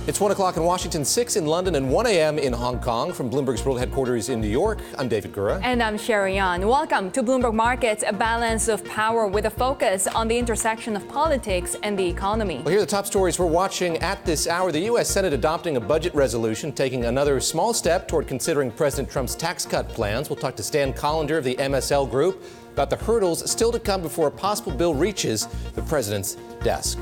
It's 1 o'clock in Washington, 6 in London, and 1 a.m. in Hong Kong. From Bloomberg's world headquarters in New York, I'm David Gura. And I'm Sherry Yan. Welcome to Bloomberg Markets, a balance of power with a focus on the intersection of politics and the economy. Well, here are the top stories we're watching at this hour. The U.S. Senate adopting a budget resolution, taking another small step toward considering President Trump's tax cut plans. We'll talk to Stan Collender of the MSLGROUP about the hurdles still to come before a possible bill reaches the president's desk.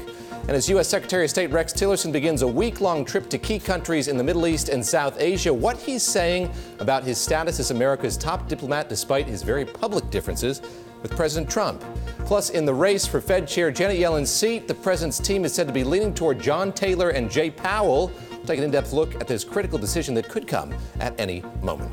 And as U.S. Secretary of State Rex Tillerson begins a week-long trip to key countries in the Middle East and South Asia, what he's saying about his status as America's top diplomat despite his very public differences with President Trump. Plus, in the race for Fed Chair Janet Yellen's seat, the president's team is said to be leaning toward John Taylor and Jay Powell. We'll take an in-depth look at this critical decision that could come at any moment.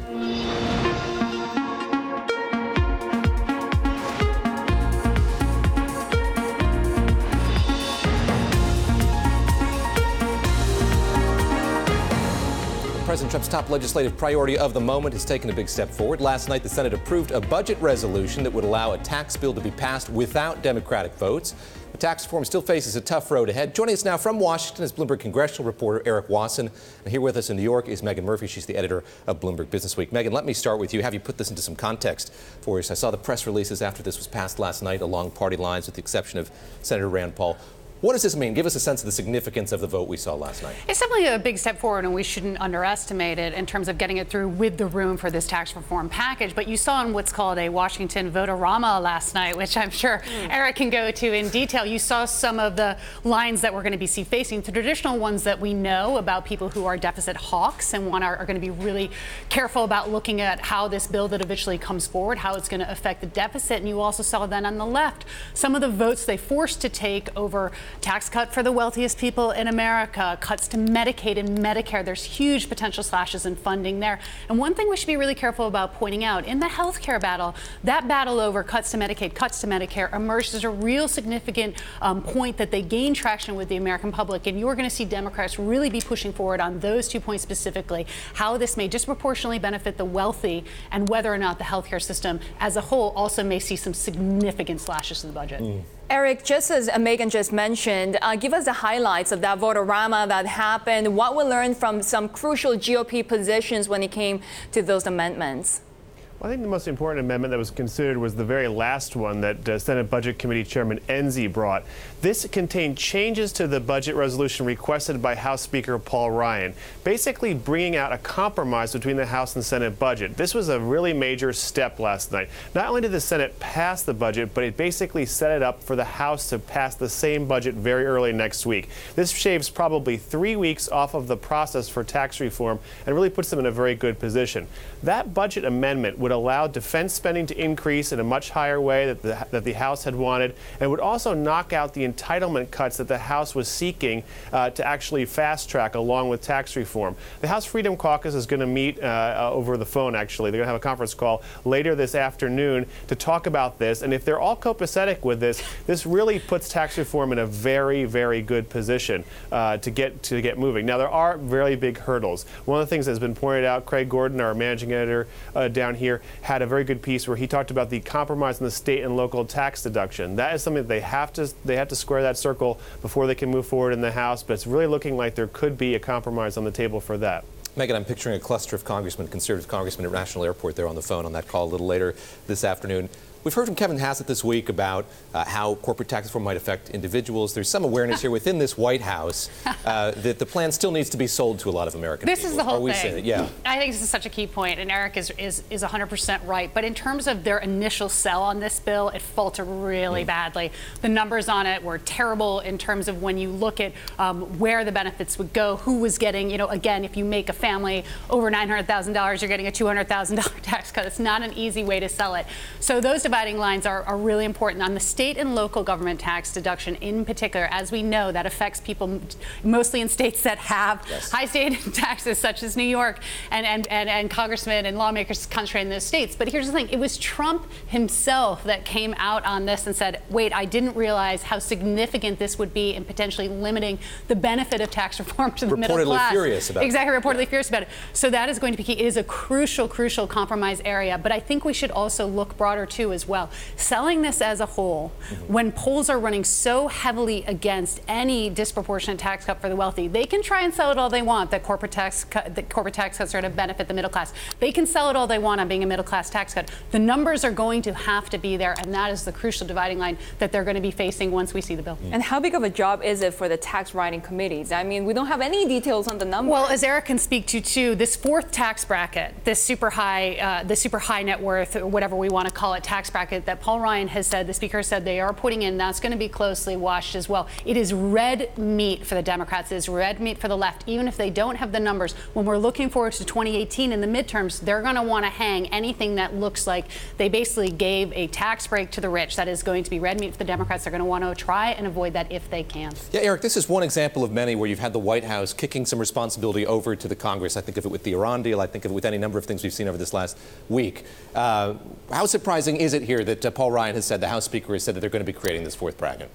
President Trump's top legislative priority of the moment has taken a big step forward. Last night, the Senate approved a budget resolution that would allow a tax bill to be passed without Democratic votes. The tax reform still faces a tough road ahead. Joining us now from Washington is Bloomberg congressional reporter Eric Wasson. And here with us in New York is Megan Murphy. She's the editor of Bloomberg Businessweek. Megan, let me start with you. Have you put this into some context for us? I saw the press releases after this was passed last night along party lines, with the exception of Senator Rand Paul. What does this mean? Give us a sense of the significance of the vote we saw last night. It's definitely a big step forward, and we shouldn't underestimate it in terms of getting it through with the room for this tax reform package. But you saw in what's called a Washington vote-a-rama last night, which I'm sure Eric can go to in detail. You saw some of the lines that we're going to be facing, the traditional ones that we know about people who are deficit hawks and are going to be really careful about looking at how this bill that eventually comes forward, how it's going to affect the deficit. And you also saw then on the left some of the votes they forced to take over tax cut for the wealthiest people in America, cuts to Medicaid and Medicare. There's huge potential slashes in funding there. And one thing we should be really careful about pointing out, in the healthcare battle, that battle over cuts to Medicaid, cuts to Medicare emerged as a real significant point that they gained traction with the American public. And you're going to see Democrats really be pushing forward on those 2 points specifically, how this may disproportionately benefit the wealthy and whether or not the healthcare system as a whole also may see some significant slashes to the budget. Eric, just as Megan just mentioned, give us the highlights of that vote-a-rama that happened. What we learned from some crucial GOP positions when it came to those amendments. Well, I think the most important amendment that was considered was the very last one that Senate Budget Committee Chairman Enzi brought. This contained changes to the budget resolution requested by House Speaker Paul Ryan, basically bringing out a compromise between the House and Senate budget. This was a really major step last night. Not only did the Senate pass the budget, but it basically set it up for the House to pass the same budget very early next week. This shaves probably 3 weeks off of the process for tax reform and really puts them in a very good position. That budget amendment would allow defense spending to increase in a much higher way that the House had wanted, and would also knock out the entitlement cuts that the House was seeking to actually fast track along with tax reform. The House Freedom Caucus is going to meet over the phone, actually. They're going to have a conference call later this afternoon to talk about this, and if they're all copacetic with this, this really puts tax reform in a very, very good position to get moving. Now, there are very big hurdles. One of the things that's been pointed out, Craig Gordon, our managing editor down here, had a very good piece where he talked about the compromise on the state and local tax deduction. That is something that they have to square that circle before they can move forward in the House, but it's really looking like there could be a compromise on the table for that. Megan, I'm picturing a cluster of conservative congressmen at National Airport there on the phone on that call a little later this afternoon. We've heard from Kevin Hassett this week about how corporate tax reform might affect individuals. There's some awareness here within this White House that the plan still needs to be sold to a lot of American people. This is the whole thing. Yeah. I think this is such a key point, and Eric is 100% right. But in terms of their initial sell on this bill, it faltered really badly. The numbers on it were terrible in terms of when you look at where the benefits would go, who was getting, again, if you make a family over $900,000, you're getting a $200,000 tax cut. It's not an easy way to sell it. So those dividing lines are really important. On the state and local government tax deduction in particular, as we know, that affects people mostly in states that have high state taxes, such as New York, and congressmen and lawmakers concentrate in those states. But here's the thing. It was Trump himself that came out on this and said, wait, I didn't realize how significant this would be in potentially limiting the benefit of tax reform to the middle class. Reportedly furious about it. Exactly, reportedly furious about it. So that is going to be key. It is a crucial compromise area. But I think we should also look broader, too, as well. Selling this as a whole, when polls are running so heavily against any disproportionate tax cut for the wealthy, they can try and sell it all they want that corporate tax cuts are to benefit the middle class. They can sell it all they want on being a middle class tax cut. The numbers are going to have to be there, and that is the crucial dividing line that they're going to be facing once we see the bill. And how big of a job is it for the tax writing committees? I mean, we don't have any details on the numbers. Well, as Eric can speak to too, this fourth tax bracket, this super high net worth, or whatever we want to call it, tax bracket that Paul Ryan has said, the speaker said they are putting in, that's going to be closely watched as well. It is red meat for the Democrats. It is red meat for the left. Even if they don't have the numbers, when we're looking forward to 2018 in the midterms, they're going to want to hang anything that looks like they basically gave a tax break to the rich. That is going to be red meat for the Democrats. They're going to want to try and avoid that if they can. Yeah, Eric, this is one example of many where you've had the White House kicking some responsibility over to the Congress. I think of it with the Iran deal. I think of it with any number of things we've seen over this last week. How surprising is it here that Paul Ryan has said, the House Speaker has said that they're going to be creating this fourth bracket?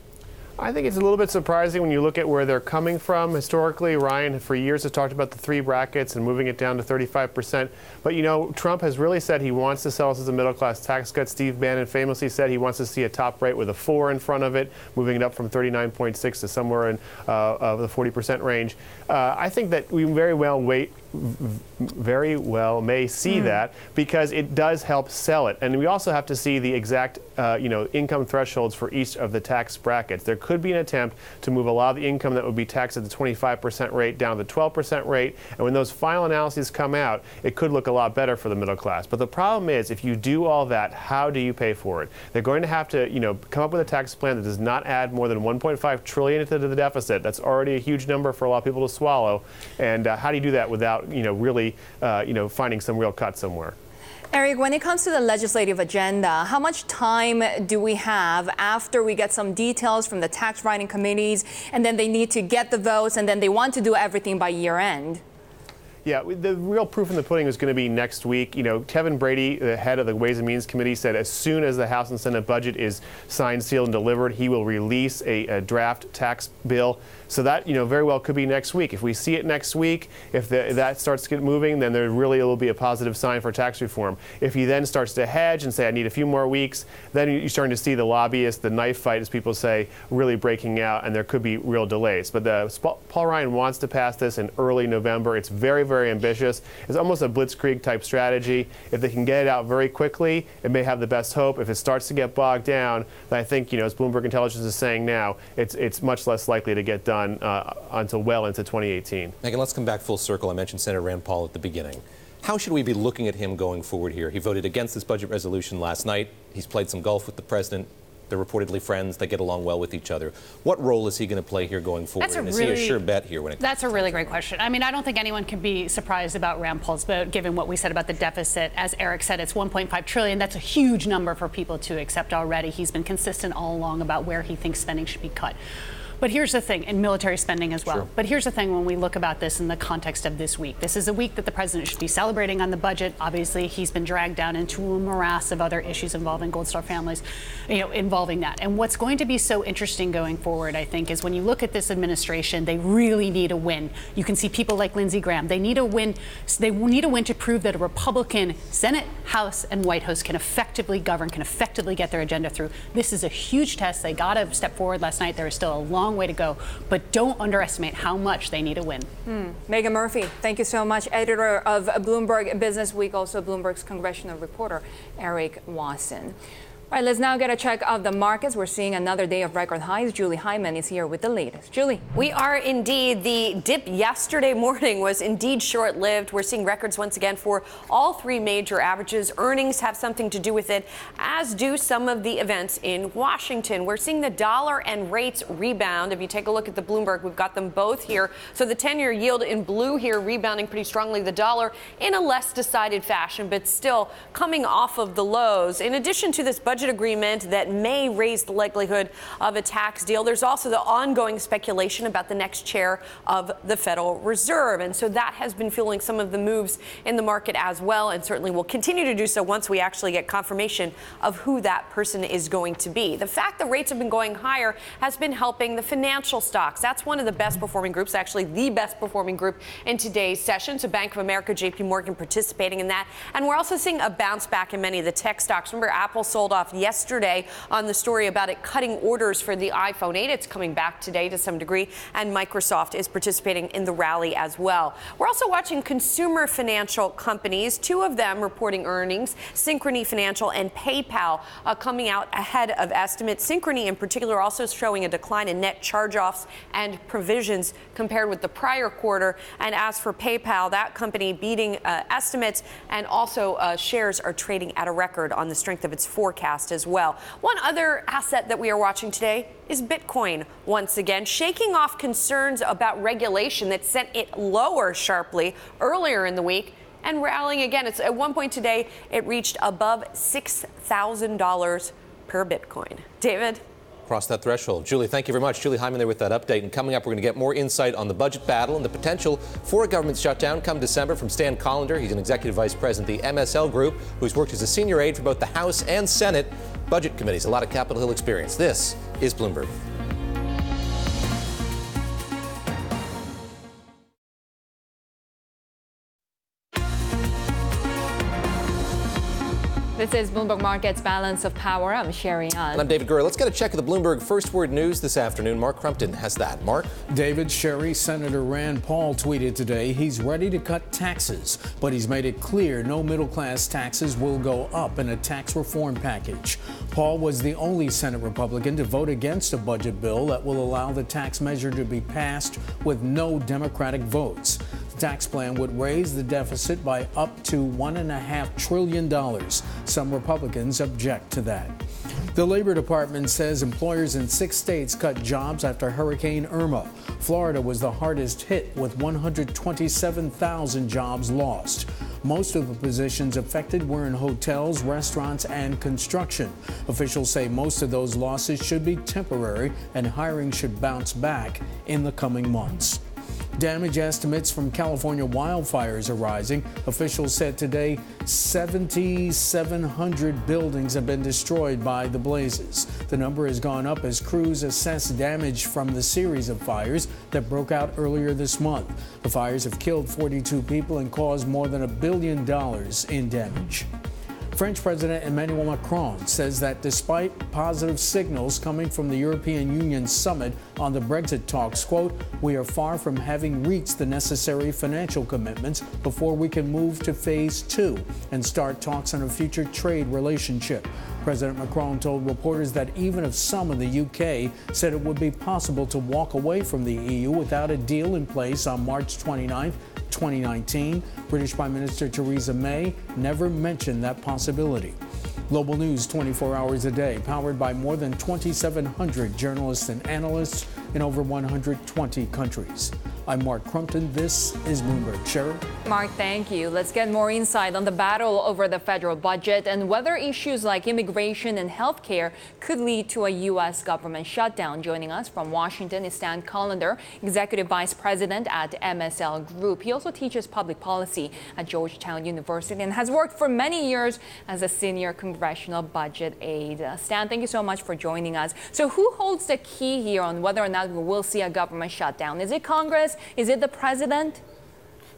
I think it's a little bit surprising when you look at where they're coming from. Historically, Ryan for years has talked about the three brackets and moving it down to 35%. But, you know, Trump has really said he wants to sell us as a middle-class tax cut. Steve Bannon famously said he wants to see a top rate with a 4 in front of it, moving it up from 39.6 to somewhere in the 40% range. I think that we very well may see that because it does help sell it. And we also have to see the exact income thresholds for each of the tax brackets. There could be an attempt to move a lot of the income that would be taxed at the 25% rate down to the 12% rate. And when those final analyses come out, it could look a lot better for the middle class. But the problem is, if you do all that, how do you pay for it? They're going to have to, come up with a tax plan that does not add more than $1.5 trillion into the deficit. That's already a huge number for a lot of people to swallow. And how do you do that without, really, finding some real cut somewhere? Eric, when it comes to the legislative agenda, how much time do we have after we get some details from the tax writing committees, and then they need to get the votes, and then they want to do everything by year end? Yeah, the real proof in the pudding is going to be next week. Kevin Brady, the head of the Ways and Means Committee, said as soon as the House and Senate budget is signed, sealed, and delivered, he will release a draft tax bill. So that, very well could be next week. If we see it next week, if that starts to get moving, then there really will be a positive sign for tax reform. If he then starts to hedge and say, I need a few more weeks, then you're starting to see the lobbyists, the knife fight, as people say, really breaking out, and there could be real delays. But Paul Ryan wants to pass this in early November. It's very, very ambitious. It's almost a blitzkrieg type strategy. If they can get it out very quickly, it may have the best hope. If it starts to get bogged down, then I think, as Bloomberg Intelligence is saying now, it's much less likely to get done until well into 2018. Megan, let's come back full circle. I mentioned Senator Rand Paul at the beginning. How should we be looking at him going forward here? He voted against this budget resolution last night. He's played some golf with the president. They're reportedly friends. They get along well with each other. What role is he going to play here going forward? And is he a sure bet here when it comes? That's a really great question. I mean, I don't think anyone can be surprised about Rand Paul's vote, given what we said about the deficit. As Eric said, it's $1.5 trillion. That's a huge number for people to accept already. He's been consistent all along about where he thinks spending should be cut. But here's the thing, in military spending as well. Sure. But here's the thing when we look about this in the context of this week. This is a week that the president should be celebrating on the budget. Obviously, he's been dragged down into a morass of other issues involving Gold Star families, involving that. And what's going to be so interesting going forward, I think, is when you look at this administration, they really need a win. You can see people like Lindsey Graham. They need a win. They need a win to prove that a Republican Senate, House, and White House can effectively govern, can effectively get their agenda through. This is a huge test. They got to step forward last night. There is still a long way to go, but don't underestimate how much they need a win. Megan Murphy, thank you so much. Editor of Bloomberg Business Week, also Bloomberg's congressional reporter, Eric Wasson. All right, let's now get a check of the markets. We're seeing another day of record highs. Julie Hyman is here with the latest. Julie. We are indeed. The dip yesterday morning was indeed short-lived. We're seeing records once again for all three major averages. Earnings have something to do with it, as do some of the events in Washington. We're seeing the dollar and rates rebound. If you take a look at the Bloomberg, we've got them both here. So the 10-year yield in blue here rebounding pretty strongly. The dollar in a less decided fashion, but still coming off of the lows. In addition to this budget agreement that may raise the likelihood of a tax deal, there's also the ongoing speculation about the next chair of the Federal Reserve. And so that has been fueling some of the moves in the market as well, and certainly will continue to do so once we actually get confirmation of who that person is going to be. The fact that rates have been going higher has been helping the financial stocks. That's one of the best performing groups, actually the best performing group in today's session. So Bank of America, JP Morgan participating in that. And we're also seeing a bounce back in many of the tech stocks. Remember, Apple sold off Microsoft yesterday on the story about it cutting orders for the iPhone 8. It's coming back today to some degree, and Microsoft is participating in the rally as well. We're also watching consumer financial companies, two of them reporting earnings, Synchrony Financial and PayPal, coming out ahead of estimates. Synchrony in particular also showing a decline in net charge-offs and provisions compared with the prior quarter. And as for PayPal, that company beating estimates, and also shares are trading at a record on the strength of its forecast as well. One other asset that we are watching today is Bitcoin, once again shaking off concerns about regulation that sent it lower sharply earlier in the week and rallying again. It's at one point today, it reached above $6,000 per Bitcoin. David? Cross that threshold. Julie, thank you very much. Julie Hyman there with that update. And coming up, we're going to get more insight on the budget battle and the potential for a government shutdown come December from Stan Collender. He's an executive vice president of the MSL Group, who's worked as a senior aide for both the House and Senate budget committees. A lot of Capitol Hill experience. This is Bloomberg. This is Bloomberg Markets Balance of Power. I'm Sherry Ann. And I'm David Gurr. Let's get a check of the Bloomberg First Word News this afternoon. Mark Crumpton has that. Mark? David, Sherry, Senator Rand Paul tweeted today he's ready to cut taxes, but he's made it clear no middle-class taxes will go up in a tax reform package. Paul was the only Senate Republican to vote against a budget bill that will allow the tax measure to be passed with no Democratic votes. The tax plan would raise the deficit by up to $1.5 trillion. Some Republicans object to that. The Labor Department says employers in 6 states cut jobs after Hurricane Irma. Florida was the hardest hit, with 127,000 jobs lost. Most of the positions affected were in hotels, restaurants, and construction. Officials say most of those losses should be temporary and hiring should bounce back in the coming months. Damage estimates from California wildfires are rising. Officials said today 7,700 buildings have been destroyed by the blazes. The number has gone up as crews assess damage from the series of fires that broke out earlier this month. The fires have killed 42 people and caused more than $1 billion in damage. French President Emmanuel Macron says that despite positive signals coming from the European Union summit on the Brexit talks, quote, we are far from having reached the necessary financial commitments before we can move to phase 2 and start talks on a future trade relationship. President Macron told reporters that even if some in the UK said it would be possible to walk away from the EU without a deal in place on March 29th, 2019, British Prime Minister Theresa May never mentioned that possibility. Global news 24 hours a day, powered by more than 2,700 journalists and analysts in over 120 countries. I'm Mark Crumpton. This is Bloomberg. Sherry? Mark, thank you. Let's get more insight on the battle over the federal budget and whether issues like immigration and health care could lead to a U.S. government shutdown. Joining us from Washington is Stan Collender, Executive Vice President at MSL Group. He also teaches public policy at Georgetown University and has worked for many years as a senior congressional budget aide. Stan, thank you so much for joining us. So who holds the key here on whether or not we will see a government shutdown? Is it Congress? Is it the president?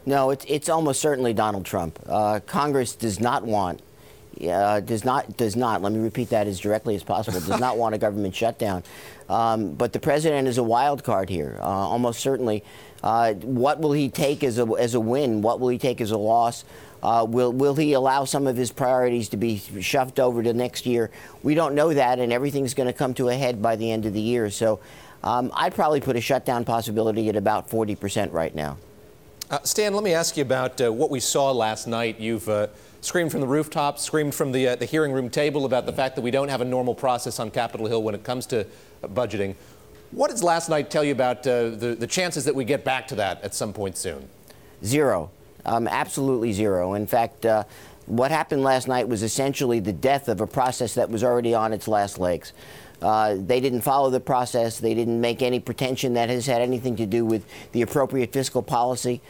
No, it's almost certainly Donald Trump. Congress does not want, let me repeat that as directly as possible, does not want a government shutdown. But the president is a wild card here, almost certainly. What will he take as a win? What will he take as a loss? Will he allow some of his priorities to be shoved over to next year? We don't know that, and everything's going to come to a head by the end of the year. So I'd probably put a shutdown possibility at about 40% right now. Stan, let me ask you about what we saw last night. You've screamed from the rooftops, screamed from the hearing room table about the fact that we don't have a normal process on Capitol Hill when it comes to budgeting. What does last night tell you about the chances that we get back to that at some point soon? Zero. Absolutely zero. In fact, what happened last night was essentially the death of a process that was already on its last legs. They didn't follow the process. They didn't make any pretension that has had anything to do with the appropriate fiscal policy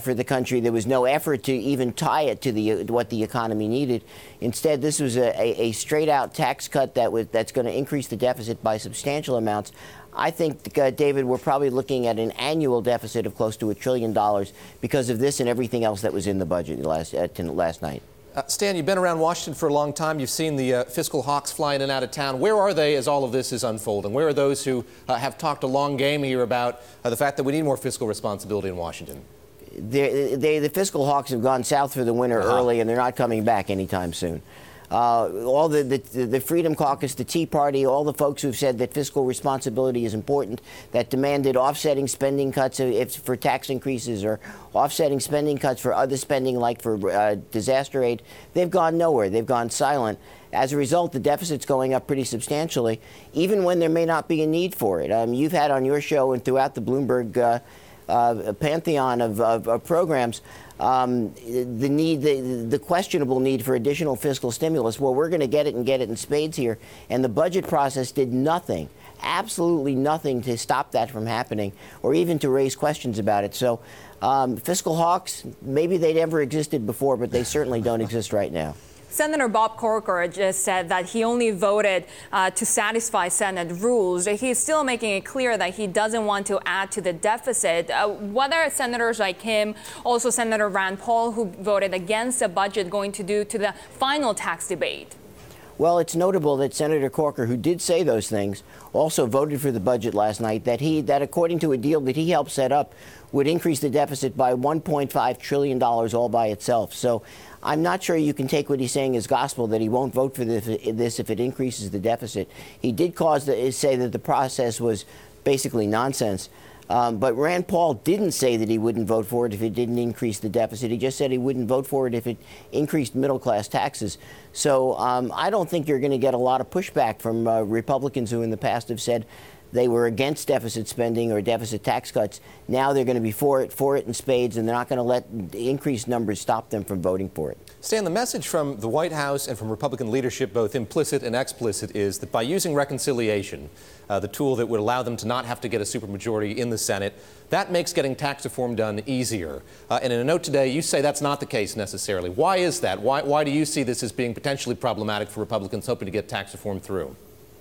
for the country. There was no effort to even tie it to what the economy needed. Instead, this was a straight-out tax cut that's going to increase the deficit by substantial amounts. I think, David, we're probably looking at an annual deficit of close to $1 trillion because of this and everything else that was in the budget last night. Stan, you've been around Washington for a long time. You've seen the fiscal hawks fly in and out of town. Where are they as all of this is unfolding? Where are those who have talked a long game here about the fact that we need more fiscal responsibility in Washington? The fiscal hawks have gone south for the winter early, and they're not coming back anytime soon. All the Freedom Caucus, the Tea Party, all the folks who've said that fiscal responsibility is important, that demanded offsetting spending cuts for tax increases or offsetting spending cuts for other spending like for disaster aid, they've gone nowhere. They've gone silent. As a result, the deficit's going up pretty substantially, even when there may not be a need for it. You've had on your show and throughout the Bloomberg pantheon of programs, the questionable need for additional fiscal stimulus. Well, we're going to get it in spades here. And the budget process did nothing, absolutely nothing to stop that from happening or even to raise questions about it. So fiscal hawks, maybe they'd ever existed before, but they certainly don't exist right now. Senator Bob Corker just said that he only voted to satisfy Senate rules. He's still making it clear that he doesn't want to add to the deficit. What are senators like him, also Senator Rand Paul, who voted against the budget, going to do to the final tax debate? Well, it's notable that Senator Corker, who did say those things, also voted for the budget last night, that according to a deal that he helped set up, would increase the deficit by $1.5 trillion all by itself. So I'm not sure you can take what he's saying as gospel, that he won't vote for this if it increases the deficit. He did say that the process was basically nonsense. But Rand Paul didn't say that he wouldn't vote for it if it didn't increase the deficit. He just said he wouldn't vote for it if it increased middle-class taxes. So I don't think you're going to get a lot of pushback from Republicans who in the past have said they were against deficit spending or deficit tax cuts. Now they're going to be for it in spades, and they're not going to let increased numbers stop them from voting for it. Stan, the message from the White House and from Republican leadership, both implicit and explicit, is that by using reconciliation, the tool that would allow them to not have to get a supermajority in the Senate, that makes getting tax reform done easier. And in a note today, you say that's not the case necessarily. Why is that? Why do you see this as being potentially problematic for Republicans hoping to get tax reform through?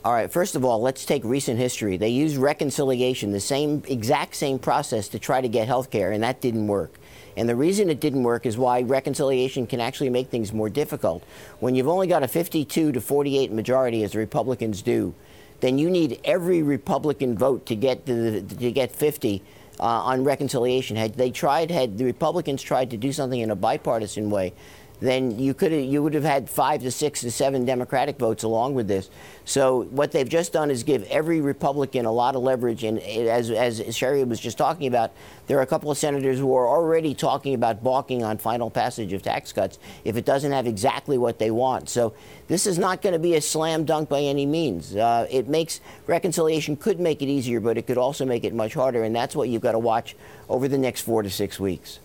All right, first of all, let's take recent history. They used reconciliation, the exact same process, to try to get health care, and that didn't work. And the reason it didn't work is why reconciliation can actually make things more difficult. When you've only got a 52 to 48 majority, as the Republicans do, then you need every Republican vote to get 50 on reconciliation. Had the Republicans tried to do something in a bipartisan way, then you would have had 5 to 6 to 7 Democratic votes along with this. So what they've just done is give every Republican a lot of leverage. And as Sherry was just talking about, there are a couple of senators who are already talking about balking on final passage of tax cuts if it doesn't have exactly what they want. So this is not going to be a slam dunk by any means. Reconciliation could make it easier, but it could also make it much harder. And that's what you've got to watch over the next 4 to 6 weeks.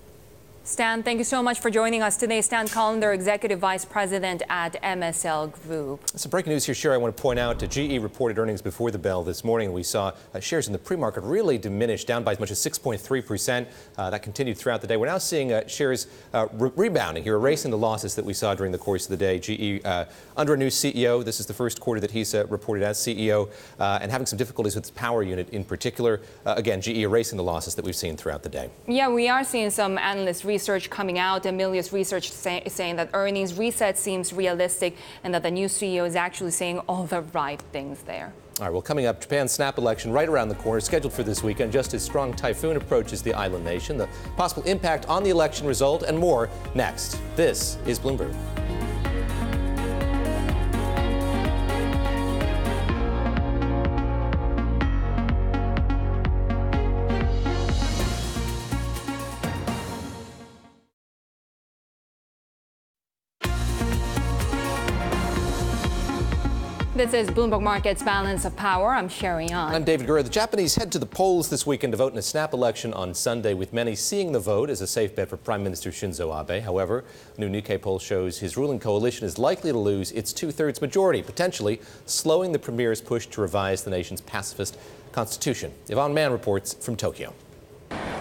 Stan, thank you so much for joining us today. Stan Collender, Executive Vice President at MSL Group. Some breaking news here, Sherry. I want to point out GE reported earnings before the bell this morning. We saw shares in the pre-market really diminish, down by as much as 6.3%. That continued throughout the day. We're now seeing shares rebounding here, erasing the losses that we saw during the course of the day. GE under a new CEO. This is the first quarter that he's reported as CEO, and having some difficulties with its power unit in particular. Again, GE erasing the losses that we've seen throughout the day. Yeah, we are seeing some analyst research coming out, Amelia's research saying that earnings reset seems realistic and that the new CEO is actually saying all the right things there. All right, well, coming up, Japan's snap election right around the corner, scheduled for this weekend, just as strong typhoon approaches the island nation, the possible impact on the election result, and more next. This is Bloomberg. This is Bloomberg Markets Balance of Power. I'm Sherry An. I'm David Gurr. The Japanese head to the polls this weekend to vote in a snap election on Sunday, with many seeing the vote as a safe bet for Prime Minister Shinzo Abe. However, a new Nikkei poll shows his ruling coalition is likely to lose its two-thirds majority, potentially slowing the premier's push to revise the nation's pacifist constitution. Yvonne Mann reports from Tokyo.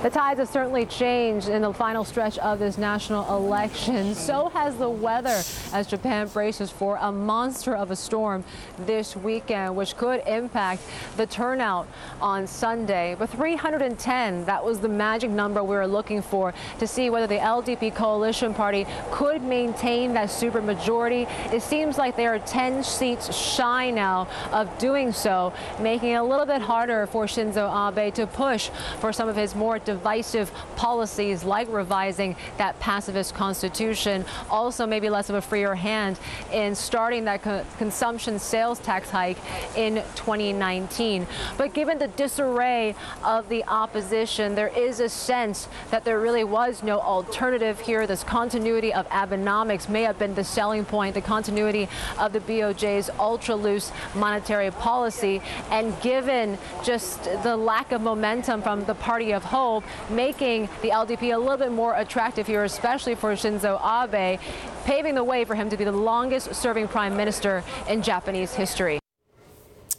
The tides have certainly changed in the final stretch of this national election. So has the weather as Japan braces for a monster of a storm this weekend, which could impact the turnout on Sunday. But 310, that was the magic number we were looking for to see whether the LDP coalition party could maintain that supermajority. It seems like they are 10 seats shy now of doing so, making it a little bit harder for Shinzo Abe to push for some of his more divisive policies, like revising that pacifist constitution. Also, maybe less of a freer hand in starting that consumption sales tax hike in 2019. But given the disarray of the opposition, there is a sense that there really was no alternative here. This continuity of Abenomics may have been the selling point, the continuity of the BOJ's ultra-loose monetary policy. And given just the lack of momentum from the Party of Hope, making the LDP a little bit more attractive here, especially for Shinzo Abe, paving the way for him to be the longest-serving prime minister in Japanese history.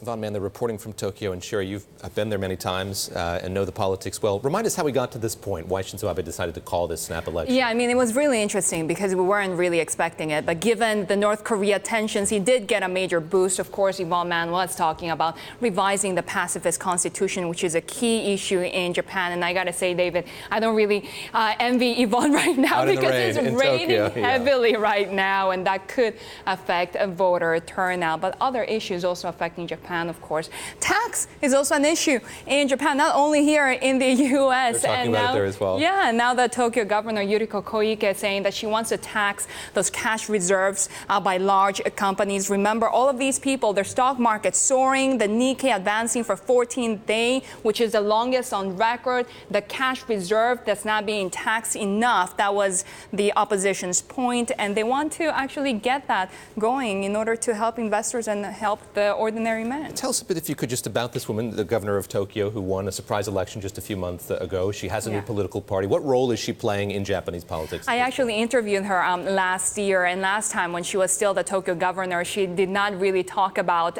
Von Mann, they're reporting from Tokyo, and Sherry, you've been there many times and know the politics well. Remind us how we got to this point, why Shinzo Abe decided to call this snap election. Yeah, I mean, it was really interesting because we weren't really expecting it. But given the North Korea tensions, he did get a major boost. Of course, Von Mann was talking about revising the pacifist constitution, which is a key issue in Japan. And I got to say, David, I don't really envy Yvonne right now because it's raining heavily right now, and that could affect a voter turnout. But other issues also affecting Japan, of course. Tax is also an issue in Japan, not only here in the U.S. They're talking about it there as well. Yeah, now the Tokyo governor Yuriko Koike is saying that she wants to tax those cash reserves by large companies. Remember, all of these people, their stock market soaring, the Nikkei advancing for 14th day, which is the longest on record. The cash reserve that's not being taxed enough. That was the opposition's point, and they want to actually get that going in order to help investors and help the ordinary man. Tell us a bit, if you could, just about this woman, the governor of Tokyo, who won a surprise election just a few months ago. She has a new political party. What role is she playing in Japanese politics? I actually interviewed her last year, and last time when she was still the Tokyo governor, she did not really talk about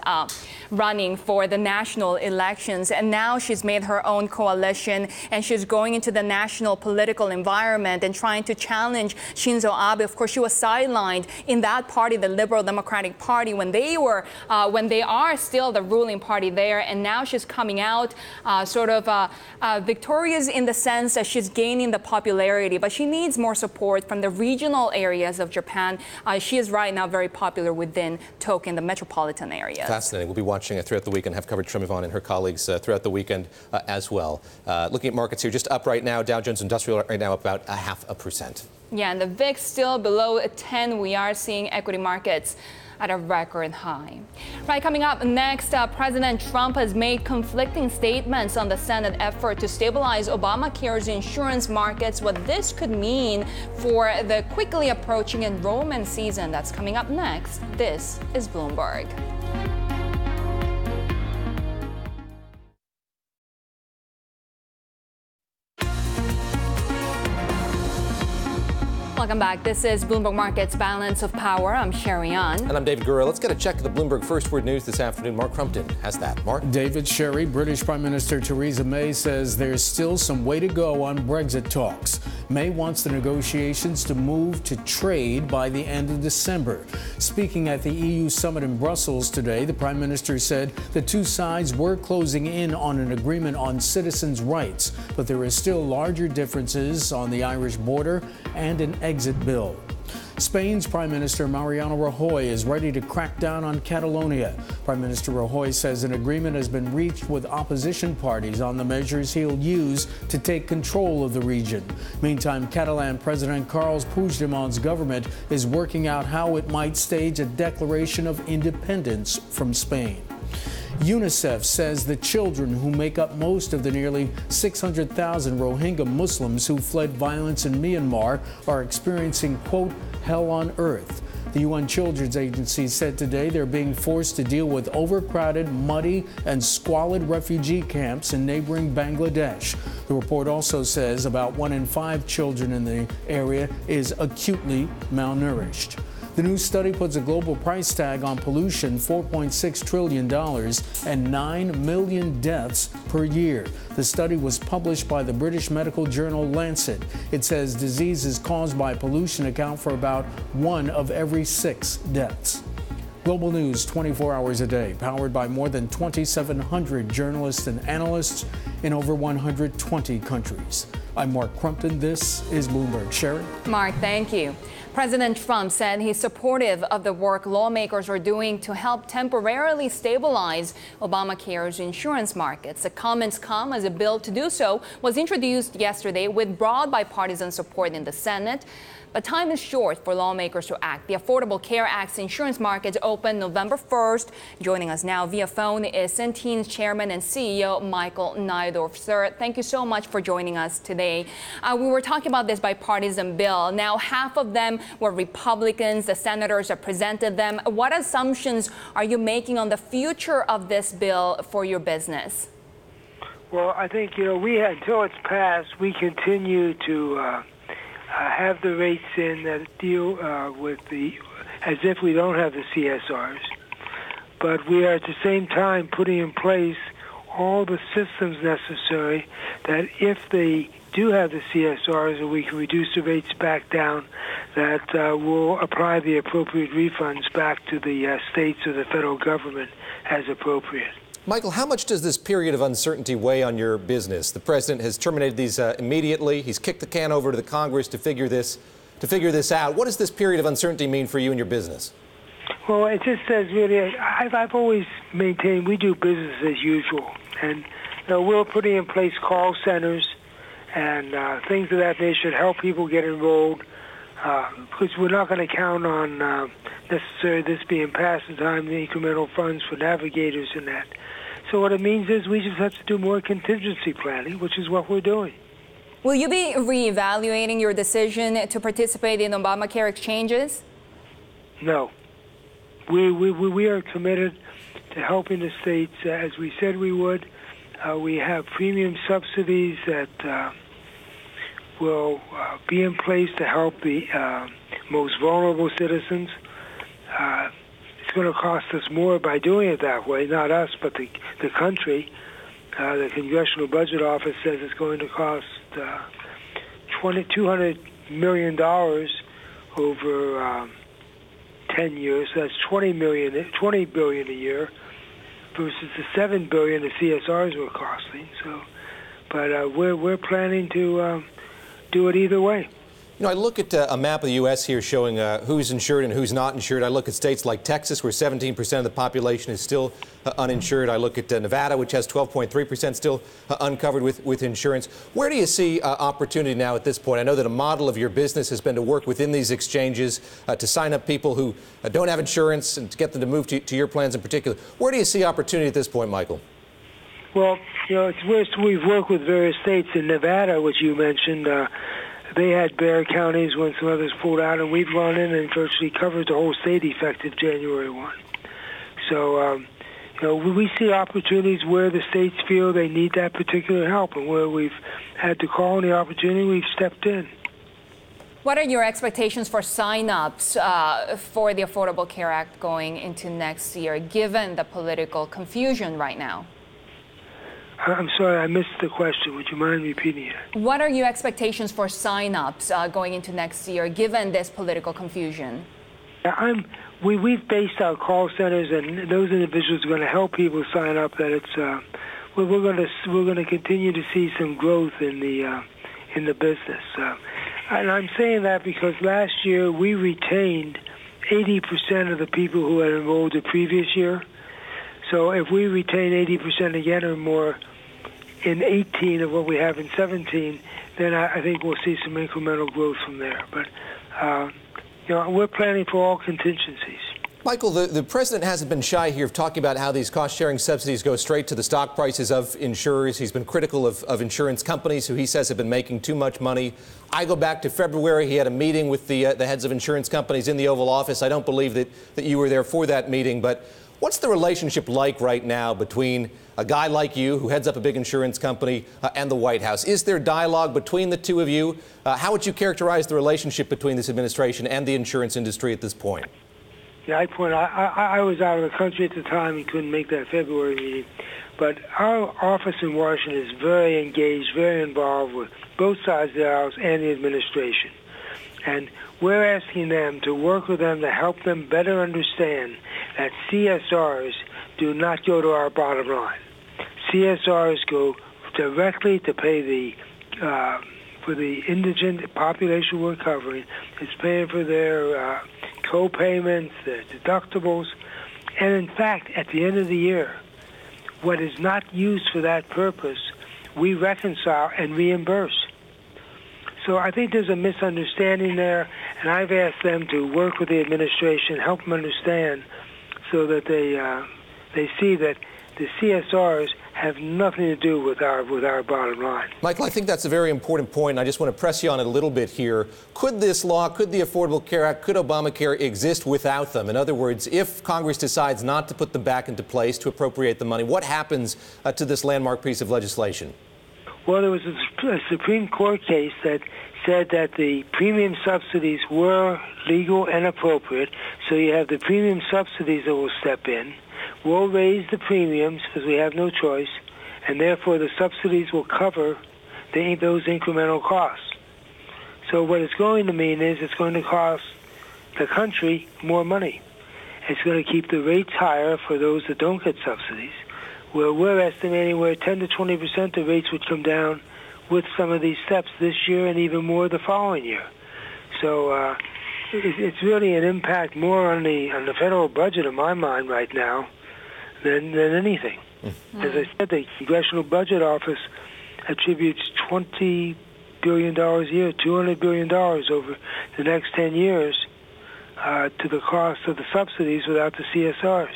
running for the national elections. And now she's made her own coalition, and she's going into the national political environment and trying to challenge Shinzo Abe. Of course, she was sidelined in that party, the Liberal Democratic Party, when they are still the ruling party there, and now she's coming out victorious in the sense that she's gaining the popularity, but she needs more support from the regional areas of Japan. She is right now very popular within Tokyo and the metropolitan areas. Fascinating. We'll be watching it throughout the weekend, have covered Yvonne and her colleagues throughout the weekend as well. Looking at markets here, just up right now, Dow Jones Industrial right now about 0.5%. Yeah, and the VIX still below 10. We are seeing equity markets at a record high. Right, coming up next, President Trump has made conflicting statements on the Senate effort to stabilize Obamacare's insurance markets, what this could mean for the quickly approaching enrollment season. That's coming up next. This is Bloomberg. Welcome back. This is Bloomberg Markets Balance of Power. I'm Sherry An. And I'm David Gurra. Let's get a check of the Bloomberg First Word News this afternoon. Mark Crumpton has that. Mark? David, Sherry, British Prime Minister Theresa May says there's still some way to go on Brexit talks. May wants the negotiations to move to trade by the end of December. Speaking at the EU summit in Brussels today, the Prime Minister said the two sides were closing in on an agreement on citizens' rights, but there is still larger differences on the Irish border and an exit bill. Spain's Prime Minister Mariano Rajoy is ready to crack down on Catalonia. Prime Minister Rajoy says an agreement has been reached with opposition parties on the measures he'll use to take control of the region. Meantime, Catalan President Carles Puigdemont's government is working out how it might stage a declaration of independence from Spain. UNICEF says the children who make up most of the nearly 600,000 Rohingya Muslims who fled violence in Myanmar are experiencing, quote, hell on earth. The UN Children's Agency said today they're being forced to deal with overcrowded, muddy, and squalid refugee camps in neighboring Bangladesh. The report also says about 1 in 5 children in the area is acutely malnourished. The new study puts a global price tag on pollution, $4.6 trillion and 9 million deaths per year. The study was published by the British medical journal Lancet. It says diseases caused by pollution account for about 1 of every 6 deaths. Global news 24 hours a day, powered by more than 2,700 journalists and analysts in over 120 countries. I'm Mark Crumpton. This is Bloomberg. Sharon? Mark, thank you. President Trump said he's supportive of the work lawmakers are doing to help temporarily stabilize Obamacare's insurance markets. The comments come as a bill to do so was introduced yesterday with broad bipartisan support in the Senate. But time is short for lawmakers to act. The Affordable Care Act's insurance markets open November 1st. Joining us now via phone is Centene's chairman and CEO, Michael Neidorff. Sir, thank you so much for joining us today. We were talking about this bipartisan bill. Now, half of them were Republicans. The senators that presented them. What assumptions are you making on the future of this bill for your business? Well, I think, until it's passed, we continue to have the rates in that deal with as if we don't have the CSRs. But we are at the same time putting in place all the systems necessary that if they do have the CSRs and we can reduce the rates back down, that we'll apply the appropriate refunds back to the states or the federal government as appropriate. Michael, how much does this period of uncertainty weigh on your business? The president has terminated these immediately. He's kicked the can over to the Congress to figure this out. What does this period of uncertainty mean for you and your business? Well, it just says really, I've always maintained we do business as usual, and we're putting in place call centers and things of that nature to help people get enrolled, because we're not going to count on necessarily this being passed in time, the incremental funds for navigators and that. So what it means is we just have to do more contingency planning, which is what we're doing. Will you be reevaluating your decision to participate in Obamacare exchanges? No. We are committed to helping the states as we said we would. We have premium subsidies that will be in place to help the most vulnerable citizens. It's going to cost us more by doing it that way, not us, but the country. The Congressional Budget Office says it's going to cost $200 million over 10 years. That's $20 billion a year versus the $7 billion the CSRs were costing. So, but we're planning to do it either way. I look at a map of the U.S. here showing who's insured and who's not insured. I look at states like Texas, where 17% of the population is still uninsured. I look at Nevada, which has 12.3% still uncovered with insurance. Where do you see opportunity now at this point? I know that a model of your business has been to work within these exchanges to sign up people who don't have insurance and to get them to move to your plans in particular. Where do you see opportunity at this point, Michael? Well, we've worked with various states. In Nevada, which you mentioned, they had bare counties when some others pulled out, and we've gone in and virtually covered the whole state effective January 1. So, we see opportunities where the states feel they need that particular help, and where we've had to call on the opportunity, we've stepped in. What are your expectations for sign-ups for the Affordable Care Act going into next year, given the political confusion right now? I'm sorry, I missed the question. Would you mind repeating it? What are your expectations for sign-ups going into next year, given this political confusion? We've based our call centers, and those individuals are going to help people sign up. That it's we're going to continue to see some growth in the business, and I'm saying that because last year we retained 80% of the people who had enrolled the previous year. So if we retain 80% again or more in 18 of what we have in 17, then I think we'll see some incremental growth from there. But, we're planning for all contingencies. Michael, the president hasn't been shy here of talking about how these cost-sharing subsidies go straight to the stock prices of insurers. He's been critical of insurance companies who he says have been making too much money. I go back to February. He had a meeting with the heads of insurance companies in the Oval Office. I don't believe that you were there for that meeting, but What's the relationship like right now between a guy like you who heads up a big insurance company and the White House? Is there dialogue between the two of you? How would you characterize the relationship between this administration and the insurance industry at this point? Yeah, I was out of the country at the time and couldn't make that February meeting. But our office in Washington is very engaged, very involved with both sides of the aisle and the administration. And we're asking them to work with them to help them better understand that CSRs do not go to our bottom line. CSRs go directly to pay for the indigent population we're covering. It's paying for their co-payments, their deductibles, and in fact, at the end of the year, what is not used for that purpose, we reconcile and reimburse. So I think there's a misunderstanding there, and I've asked them to work with the administration, help them understand, so that they see that the CSRs have nothing to do with our bottom line. Michael, I think that's a very important point, and I just want to press you on it a little bit here. Could this law, could the Affordable Care Act, could Obamacare exist without them? In other words, if Congress decides not to put them back into place to appropriate the money, what happens to this landmark piece of legislation? Well, there was a Supreme Court case that said that the premium subsidies were legal and appropriate, so you have the premium subsidies that will step in. We'll raise the premiums because we have no choice, and therefore the subsidies will cover those incremental costs. So what it's going to mean is it's going to cost the country more money. It's going to keep the rates higher for those that don't get subsidies. Where we're estimating where 10 to 20% the rates would come down with some of these steps this year and even more the following year. So it's really an impact more on the federal budget in my mind right now than anything. As I said, the Congressional Budget Office attributes $20 billion a year, $200 billion over the next 10 years to the cost of the subsidies without the CSRs.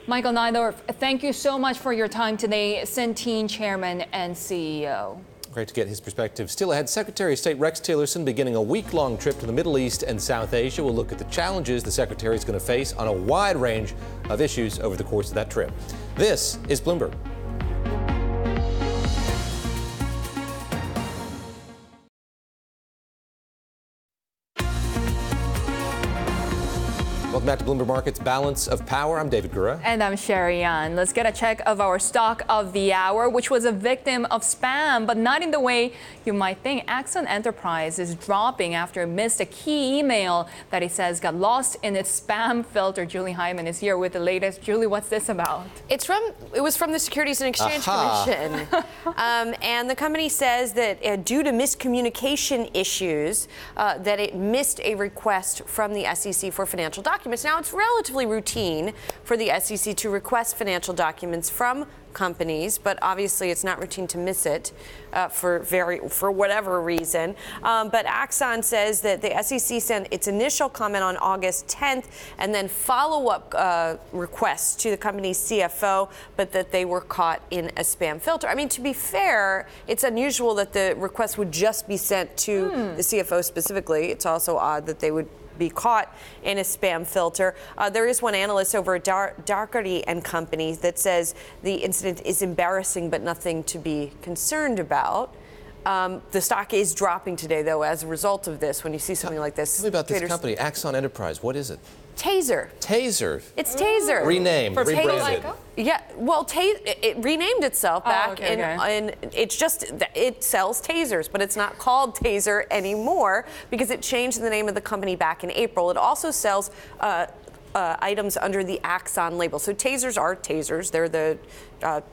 Michael Neidorff, thank you so much for your time today, Centene Chairman and CEO. Great to get his perspective. Still ahead, Secretary of State Rex Tillerson beginning a week-long trip to the Middle East and South Asia. We'll look at the challenges the Secretary is going to face on a wide range of issues over the course of that trip. This is Bloomberg. Welcome back to Bloomberg Markets Balance of Power. I'm David Gura. And I'm Sherry Yan. Let's get a check of our stock of the hour, which was a victim of spam, but not in the way you might think. Axon Enterprise is dropping after it missed a key email that it says got lost in its spam filter. Julie Hyman is here with the latest. Julie, what's this about? It was from the Securities and Exchange Commission. And the company says that due to miscommunication issues, that it missed a request from the SEC for financial documents. Now, it's relatively routine for the SEC to request financial documents from companies, but obviously it's not routine to miss it for whatever reason. But Axon says that the SEC sent its initial comment on August 10th and then follow-up requests to the company's CFO, but that they were caught in a spam filter. I mean, to be fair, it's unusual that the request would just be sent to the CFO specifically. It's also odd that they would be caught in a spam filter. There is one analyst over at Dougherty and Company that says the incident is embarrassing but nothing to be concerned about. The stock is dropping today, though, as a result of this. When you see something like this, tell me about this company, Axon Enterprise. What is it? Taser. Taser. It's Taser. Renamed, rebranded. Yeah, well, it renamed itself back, and it sells tasers, but it's not called Taser anymore because it changed the name of the company back in April. It also sells items under the Axon label. So tasers are tasers. They're the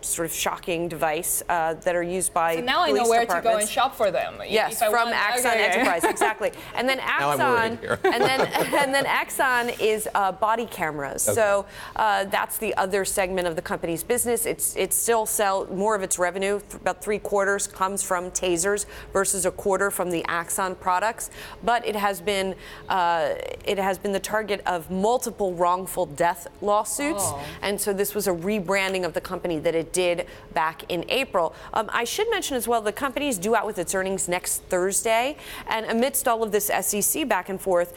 sort of shocking device that are used by So now I know where to go and shop for them. Yes, from Axon Enterprise, exactly. And then Axon, and then Axon is body cameras. Okay. So that's the other segment of the company's business. It still sells more of its revenue, about 3/4 comes from tasers versus 1/4 from the Axon products. But it has been the target of multiple wrongful death lawsuits, and so this was a rebranding of the company that it did back in April. I should mention as well, the company is due out with its earnings next Thursday, and amidst all of this SEC back and forth,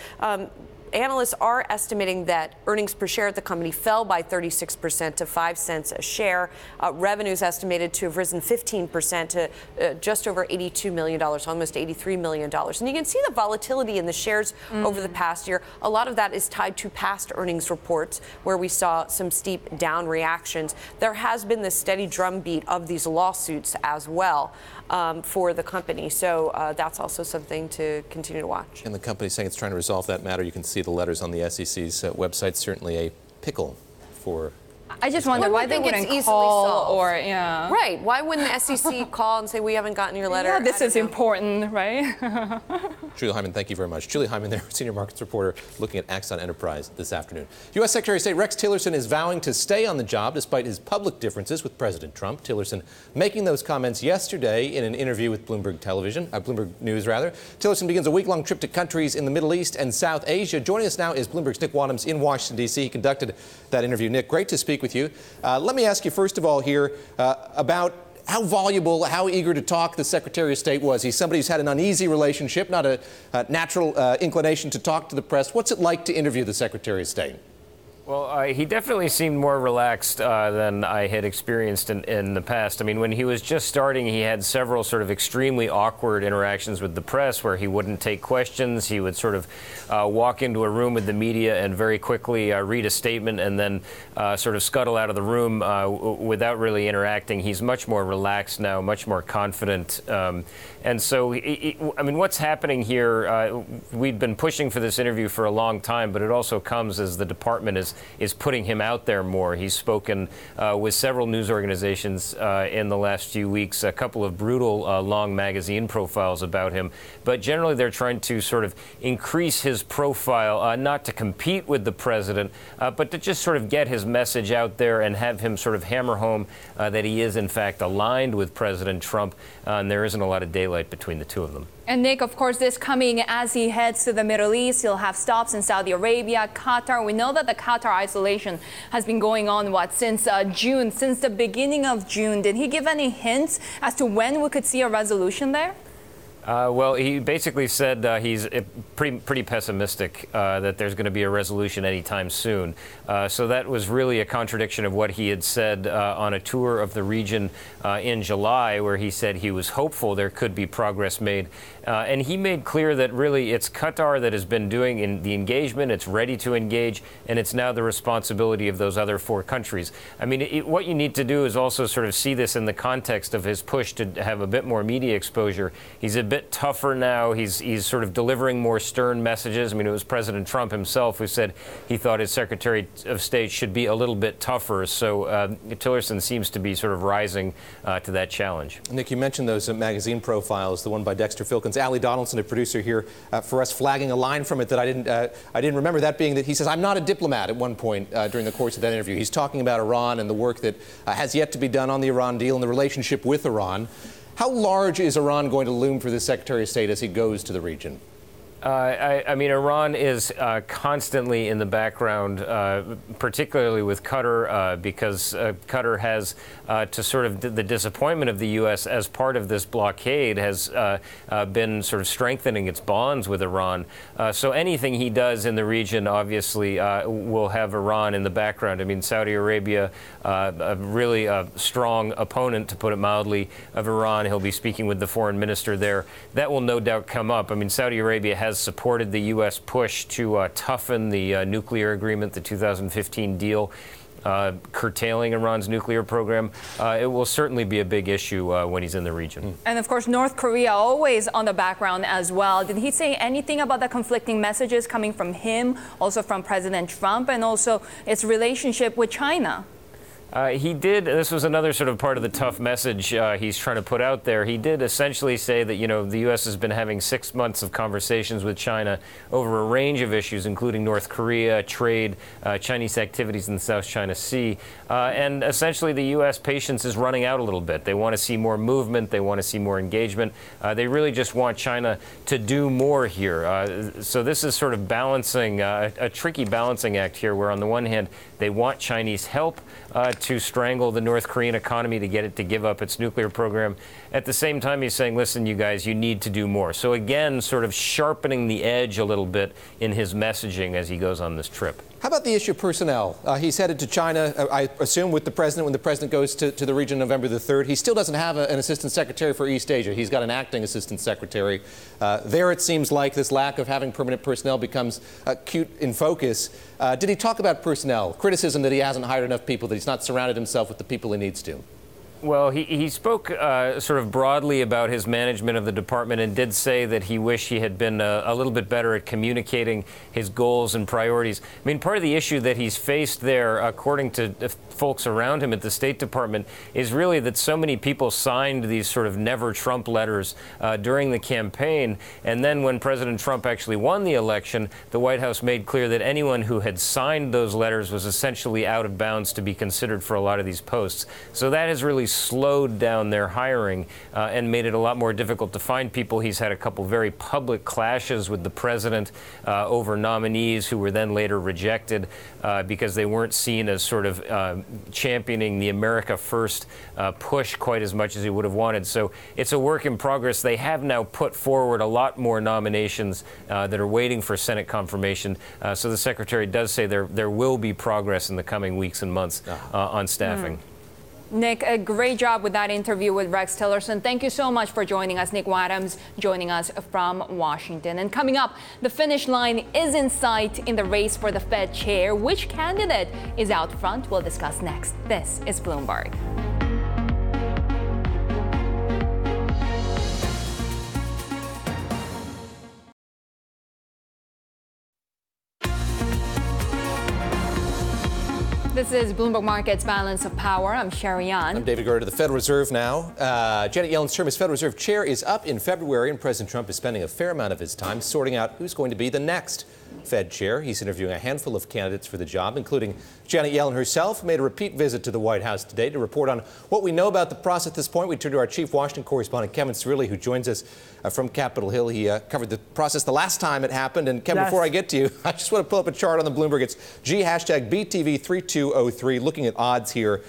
analysts are estimating that earnings per share at the company fell by 36% to 5 cents a share. Revenues estimated to have risen 15% to just over $82 million, almost $83 million. And you can see the volatility in the shares over the past year. A lot of that is tied to past earnings reports where we saw some steep down reactions. There has been this steady drumbeat of these lawsuits as well for the company. So that's also something to continue to watch. And the company saying it's trying to resolve that matter. You can see the letters on the SEC's website. Certainly a pickle for. I just wonder why they wouldn't call or, yeah. Right. Why wouldn't the SEC call and say, we haven't gotten your letter? Yeah, this is important, right? Julie Hyman, thank you very much. Julie Hyman there, senior markets reporter, looking at Axon Enterprise this afternoon. U.S. Secretary of State Rex Tillerson is vowing to stay on the job despite his public differences with President Trump. Tillerson making those comments yesterday in an interview with Bloomberg News. Tillerson begins a week-long trip to countries in the Middle East and South Asia. Joining us now is Bloomberg's Nick Wadhams in Washington, D.C. He conducted that interview. Nick, great to speak with you. Let me ask you first of all here about how voluble, how eager to talk the Secretary of State was. He's somebody who's had an uneasy relationship, not a natural inclination to talk to the press. What's it like to interview the Secretary of State? Well, he definitely seemed more relaxed than I had experienced in the past. I mean, when he was just starting, he had several sort of extremely awkward interactions with the press where he wouldn't take questions. He would sort of walk into a room with the media and very quickly read a statement and then sort of scuttle out of the room without really interacting. He's much more relaxed now, much more confident. And so, I mean, what's happening here, we've been pushing for this interview for a long time, but it also comes as the department is putting him out there more. He's spoken with several news organizations in the last few weeks, a couple of brutal long magazine profiles about him. But generally, they're trying to sort of increase his profile, not to compete with the president, but to just sort of get his message out there and have him sort of hammer home that he is, in fact, aligned with President Trump. And there isn't a lot of daylight between the two of them. And Nick, of course, this coming as he heads to the Middle East. He'll have stops in Saudi Arabia, Qatar. We know that the Qatar isolation has been going on, since June, since the beginning of June. Did he give any hints as to when we could see a resolution there? Well, he basically said he's pretty pessimistic that there's going to be a resolution anytime soon. So that was really a contradiction of what he had said on a tour of the region in July, where he said he was hopeful there could be progress made. And he made clear that really it's Qatar that has been doing the engagement. It's ready to engage, and it's now the responsibility of those other four countries. I mean, what you need to do is also sort of see this in the context of his push to have a bit more media exposure. He's a bit tougher now. He's sort of delivering more stern messages. I mean, it was President Trump himself who said he thought his Secretary of State should be a little bit tougher. So Tillerson seems to be sort of rising to that challenge. Nick, you mentioned those magazine profiles, the one by Dexter Filkins. Allie Donaldson, a producer here for us, flagging a line from it that I didn't remember, that being that he says, I'm not a diplomat at one point during the course of that interview. He's talking about Iran and the work that has yet to be done on the Iran deal and the relationship with Iran. How large is Iran going to loom for the Secretary of State as he goes to the region? I mean, Iran is constantly in the background, particularly with Qatar, because Qatar has, to sort of the disappointment of the U.S. as part of this blockade, has been sort of strengthening its bonds with Iran. So anything he does in the region, obviously, will have Iran in the background. I mean, Saudi Arabia, a really strong opponent, to put it mildly, of Iran. He'll be speaking with the foreign minister there. That will no doubt come up. I mean, Saudi Arabia has supported the U.S. push to toughen the nuclear agreement, the 2015 deal, curtailing Iran's nuclear program. It will certainly be a big issue when he's in the region. And of course, North Korea always on the background as well. Did he say anything about the conflicting messages coming from him, also from President Trump, and also its relationship with China? He did. This was another sort of part of the tough message he's trying to put out there. He did essentially say that, you know, the U.S. has been having 6 months of conversations with China over a range of issues, including North Korea, trade, Chinese activities in the South China Sea. And essentially, the U.S. patience is running out a little bit. They want to see more movement. They want to see more engagement. They really just want China to do more here. So this is sort of balancing, a tricky balancing act here, where on the one hand, they want Chinese help to strangle the North Korean economy to get it to give up its nuclear program. At the same time, he's saying, listen, you guys, you need to do more. So again, sort of sharpening the edge a little bit in his messaging as he goes on this trip. How about the issue of personnel? He's headed to China, I assume, with the president when the president goes to the region November the 3rd. He still doesn't have an assistant secretary for East Asia. He's got an acting assistant secretary. There it seems like this lack of having permanent personnel becomes acute in focus. Did he talk about personnel? Criticism that he hasn't hired enough people, that he's not surrounded himself with the people he needs to. Well, he spoke sort of broadly about his management of the department and did say that he wished he had been a little bit better at communicating his goals and priorities. I mean, part of the issue that he's faced there, according to folks around him at the State Department, is really that so many people signed these sort of never Trump letters during the campaign. And then when President Trump actually won the election, the White House made clear that anyone who had signed those letters was essentially out of bounds to be considered for a lot of these posts. So that has really slowed down their hiring and made it a lot more difficult to find people. He's had a couple very public clashes with the president over nominees who were then later rejected because they weren't seen as sort of championing the America First push quite as much as he would have wanted. So it's a work in progress. They have now put forward a lot more nominations that are waiting for Senate confirmation. So the secretary does say there will be progress in the coming weeks and months on staffing. Nick, a great job with that interview with Rex Tillerson. Thank you so much for joining us. Nick Wadhams joining us from Washington. And coming up, the finish line is in sight in the race for the Fed chair. Which candidate is out front? We'll discuss next. This is Bloomberg. This is Bloomberg Markets Balance of Power. I'm Sherry Yan. I'm David Gardner, the Federal Reserve now. Janet Yellen's term as Federal Reserve Chair is up in February, and President Trump is spending a fair amount of his time sorting out who's going to be the next Fed chair. He's interviewing a handful of candidates for the job, including Janet Yellen herself, who made a repeat visit to the White House today to report on what we know about the process at this point. We turn to our chief Washington correspondent, Kevin Cirilli, who joins us from Capitol Hill. He covered the process the last time it happened. And Kevin, before I get to you, I just want to pull up a chart on the Bloomberg. It's #BTV3203, looking at odds here.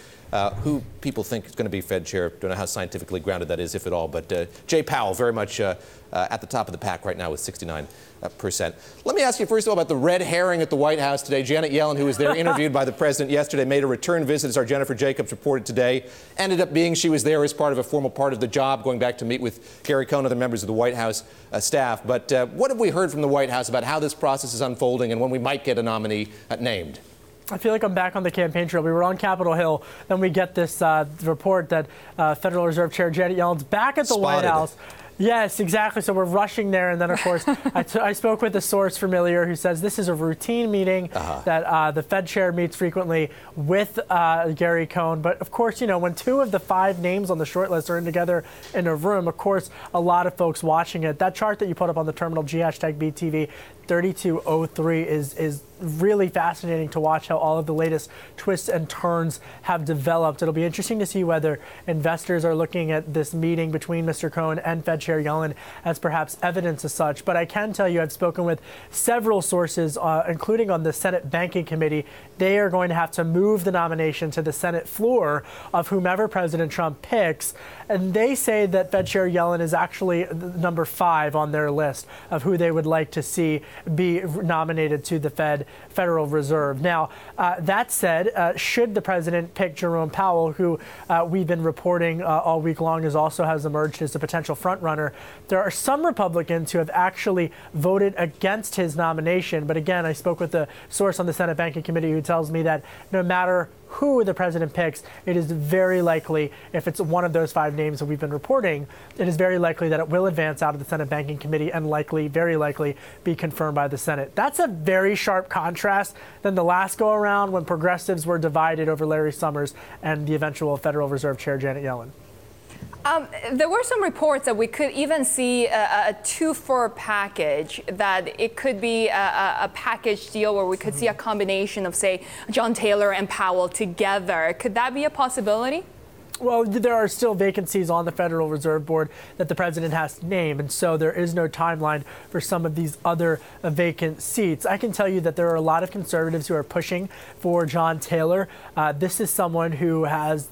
Who people think is going to be Fed chair. Don't know how scientifically grounded that is, if at all. But Jay Powell, very much at the top of the pack right now with 69%. Let me ask you first of all about the red herring at the White House today. Janet Yellen, who was there interviewed by the president yesterday, made a return visit, as our Jennifer Jacobs reported today. Ended up being she was there as part of a formal part of the job, going back to meet with Gary Cohn and other members of the White House staff. But what have we heard from the White House about how this process is unfolding and when we might get a nominee named? I feel like I'm back on the campaign trail. We were on Capitol Hill, then we get this report that Federal Reserve Chair Janet Yellen's back at the White House. Yes, exactly. So we're rushing there. And then, of course, I spoke with a source familiar who says this is a routine meeting that the Fed chair meets frequently with Gary Cohn. But, of course, you know, when 2 of the 5 names on the short list are in together in a room, of course, a lot of folks watching it. That chart that you put up on the terminal, #BTV3203, is really fascinating to watch how all of the latest twists and turns have developed. It'll be interesting to see whether investors are looking at this meeting between Mr. Cohn and Fed Chair Yellen as perhaps evidence as such. But I can tell you I've spoken with several sources, including on the Senate Banking Committee. They are going to have to move the nomination to the Senate floor of whomever President Trump picks. And they say that Fed Chair Yellen is actually number 5 on their list of who they would like to see be nominated to the Federal Reserve. Now, that said, should the president pick Jerome Powell, who we've been reporting all week long also has emerged as a potential frontrunner, there are some Republicans who have actually voted against his nomination. But again, I spoke with a source on the Senate Banking Committee who tells me that no matter who the president picks, it is very likely, if it's one of those 5 names that we've been reporting, it is very likely that it will advance out of the Senate Banking Committee and very likely be confirmed by the Senate. That's a very sharp contrast than the last go around when progressives were divided over Larry Summers and the eventual Federal Reserve Chair Janet Yellen. There were some reports that we could even see a 2-for package, that it could be a package deal where we could see a combination of, say, John Taylor and Powell together. Could that be a possibility? Well, there are still vacancies on the Federal Reserve Board that the president has to name, and so there is no timeline for some of these other vacant seats. I can tell you that there are a lot of conservatives who are pushing for John Taylor. This is someone who has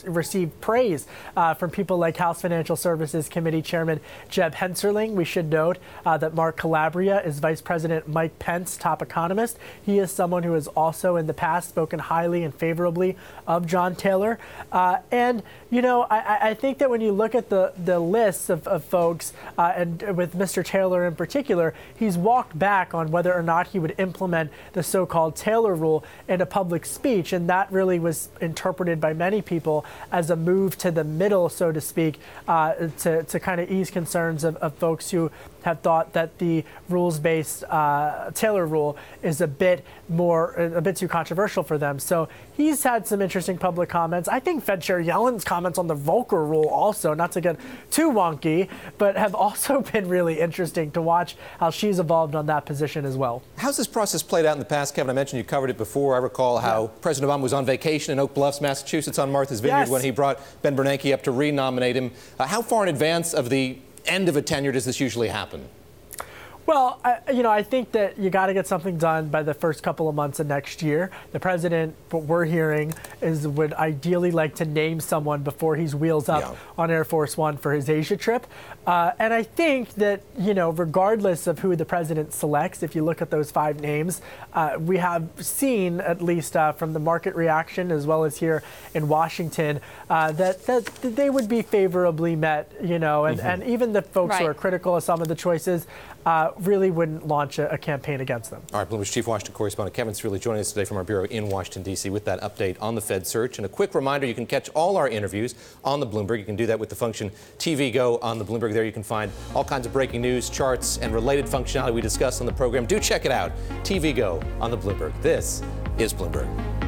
received praise from people like House Financial Services Committee Chairman Jeb Hensarling. We should note that Mark Calabria is Vice President Mike Pence's top economist. He is someone who has also in the past spoken highly and favorably of John Taylor. And, you know, I think that when you look at the lists of folks, and with Mr. Taylor in particular, he's walked back on whether or not he would implement the so-called Taylor rule in a public speech. And that really was interpreted by many people as a move to the middle, so to speak, to kind of ease concerns of folks who have thought that the rules-based Taylor rule is a bit too controversial for them. So he's had some interesting public comments. I think Fed Chair Yellen's comments on the Volcker rule also, not to get too wonky, but have also been really interesting to watch how she's evolved on that position as well. How's this process played out in the past, Kevin? I mentioned you covered it before. I recall how President Obama was on vacation in Oak Bluffs, Massachusetts on Martha's Vineyard when he brought Ben Bernanke up to renominate him. How far in advance of the end of a tenure does this usually happen? Well, I think that you got to get something done by the first couple of months of next year. The president, what we're hearing, would ideally like to name someone before he wheels up on Air Force One for his Asia trip. And I think that, regardless of who the president selects, if you look at those 5 names, we have seen, at least from the market reaction as well as here in Washington, that they would be favorably met, and even the folks who are critical of some of the choices really wouldn't launch a campaign against them. All right, Bloomberg's chief Washington correspondent Kevin Cirilli joining us today from our bureau in Washington, D.C. with that update on the Fed search. And a quick reminder, you can catch all our interviews on the Bloomberg. You can do that with the function TV Go on the Bloomberg. There you can find all kinds of breaking news, charts, and related functionality we discuss on the program. Do check it out, TV Go on the Bloomberg. This is Bloomberg.